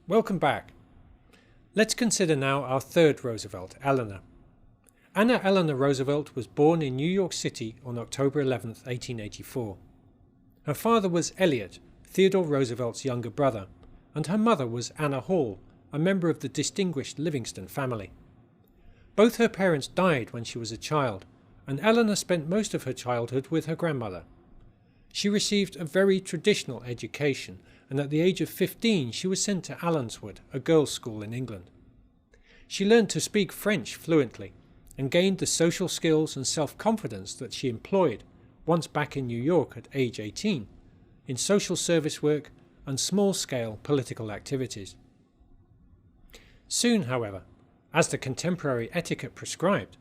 Welcome back. Let's consider now our third Roosevelt, Eleanor. Anna Eleanor Roosevelt was born in New York City on October 11, 1884. Her father was Elliot, Theodore Roosevelt's younger brother, and her mother was Anna Hall, a member of the distinguished Livingston family. Both her parents died when she was a child, and Eleanor spent most of her childhood with her grandmother. She received a very traditional education, and at the age of 15 she was sent to Allenswood, a girls' school in England. She learned to speak French fluently, and gained the social skills and self-confidence that she employed, once back in New York at age 18, in social service work and small-scale political activities. Soon, however, as the contemporary etiquette prescribed,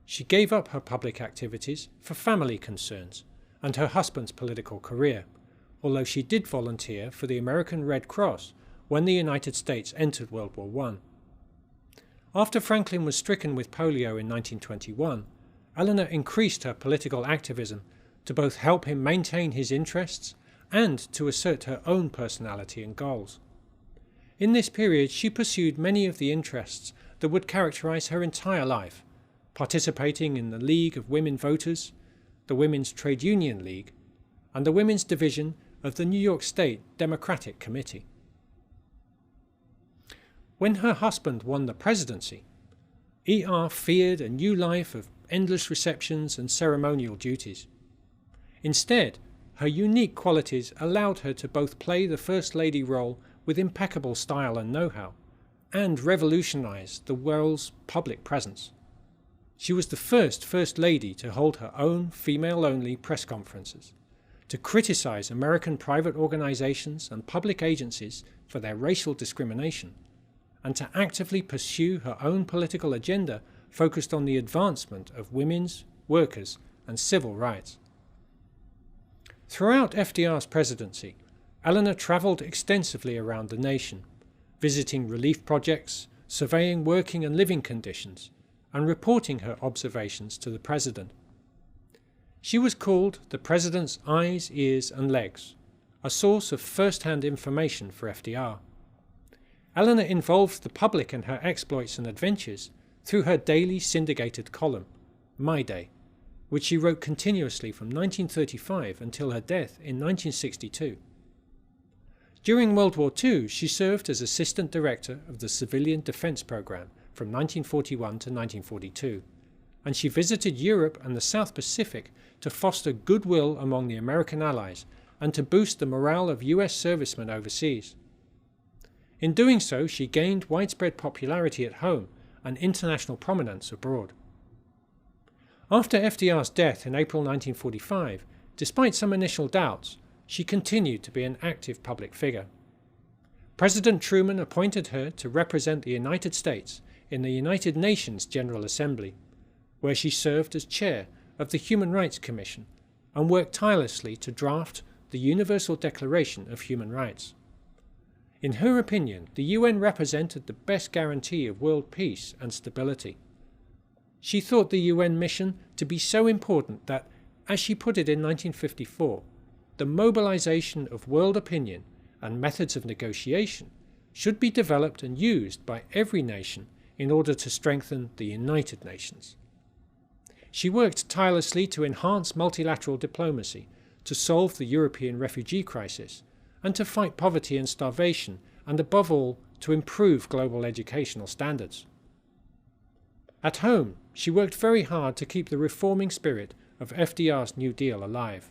she gave up her public activities for family concerns and her husband's political career, although she did volunteer for the American Red Cross when the United States entered World War I. After Franklin was stricken with polio in 1921, Eleanor increased her political activism to both help him maintain his interests and to assert her own personality and goals. In this period, she pursued many of the interests that would characterize her entire life, participating in the League of Women Voters, the Women's Trade Union League, and the Women's Division of the New York State Democratic Committee. When her husband won the presidency, E.R. feared a new life of endless receptions and ceremonial duties. Instead, her unique qualities allowed her to both play the First Lady role with impeccable style and know-how, and revolutionize the world's public presence. She was the First Lady to hold her own female-only press conferences, to criticize American private organizations and public agencies for their racial discrimination, and to actively pursue her own political agenda focused on the advancement of women's, workers, and civil rights. Throughout FDR's presidency, Eleanor traveled extensively around the nation, visiting relief projects, surveying working and living conditions, and reporting her observations to the president. She was called the president's eyes, ears, and legs, a source of first-hand information for FDR. Eleanor involved the public in her exploits and adventures through her daily syndicated column, My Day, which she wrote continuously from 1935 until her death in 1962. During World War II, she served as Assistant Director of the Civilian Defense Program from 1941 to 1942, and she visited Europe and the South Pacific to foster goodwill among the American Allies and to boost the morale of US servicemen overseas. In doing so, she gained widespread popularity at home and international prominence abroad. After FDR's death in April 1945, despite some initial doubts, she continued to be an active public figure. President Truman appointed her to represent the United States in the United Nations General Assembly, where she served as chair of the Human Rights Commission and worked tirelessly to draft the Universal Declaration of Human Rights. In her opinion, the UN represented the best guarantee of world peace and stability. She thought the UN mission to be so important that, as she put it in 1954, the mobilization of world opinion and methods of negotiation should be developed and used by every nation in order to strengthen the United Nations. She worked tirelessly to enhance multilateral diplomacy, to solve the European refugee crisis, and to fight poverty and starvation, and above all, to improve global educational standards. At home, she worked very hard to keep the reforming spirit of FDR's New Deal alive.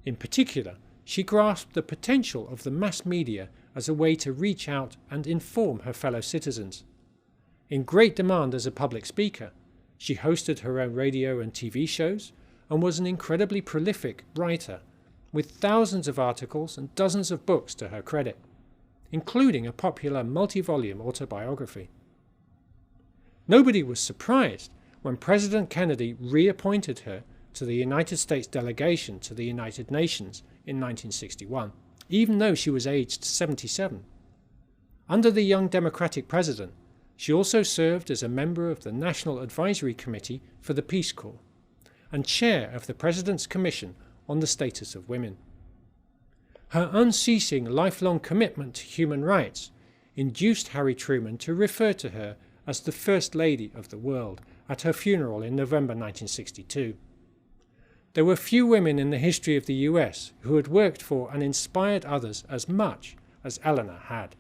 In particular, she grasped the potential of the mass media as a way to reach out and inform her fellow citizens. In great demand as a public speaker, she hosted her own radio and TV shows and was an incredibly prolific writer, with thousands of articles and dozens of books to her credit, including a popular multi-volume autobiography. Nobody was surprised when President Kennedy reappointed her to the United States delegation to the United Nations in 1961, even though she was aged 77. Under the young Democratic president, she also served as a member of the National Advisory Committee for the Peace Corps and chair of the President's Commission on the Status of Women. Her unceasing lifelong commitment to human rights induced Harry Truman to refer to her as the First Lady of the World at her funeral in November 1962. There were few women in the history of the US who had worked for and inspired others as much as Eleanor had.